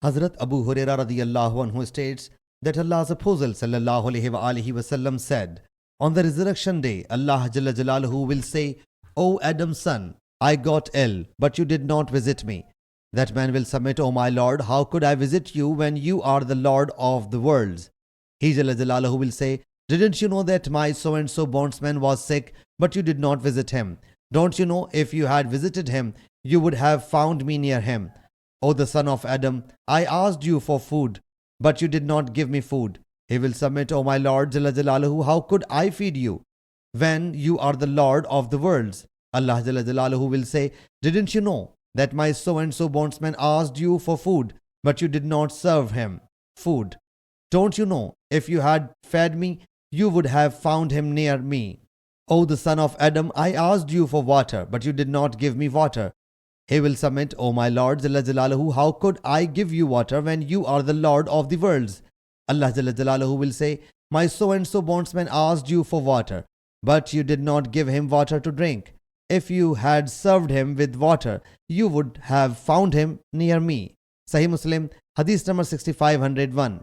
Hazrat Abu Huraira radiyallahu anhu states that Allah's Apostle sallallahu alaihi wasallam said, on the resurrection day, Allah Jalla Jalaluhu will say, O Adam's son, I got ill, but you did not visit me. That man will submit, O my Lord, how could I visit you when you are the Lord of the worlds? He Jalla Jalaluhu will say, didn't you know that my so-and-so bondsman was sick, but you did not visit him? Don't you know if you had visited him, you would have found me near him? O the son of Adam, I asked you for food, but you did not give me food. He will submit, O my Lord Jalla Jalaluhu, how could I feed you when you are the Lord of the worlds? Allah Jalla Jalaluhu will say, didn't you know that my so-and-so bondsman asked you for food, but you did not serve him food? Don't you know if you had fed me, you would have found him near me? O the son of Adam, I asked you for water, but you did not give me water. He will submit, O my Lord Jalla Jalaluhu, how could I give you water when you are the Lord of the worlds? Allah Jalla Jalaluhu will say, my so-and-so bondsman asked you for water, but you did not give him water to drink. If you had served him with water, you would have found him near me. Sahih Muslim Hadees number 6501.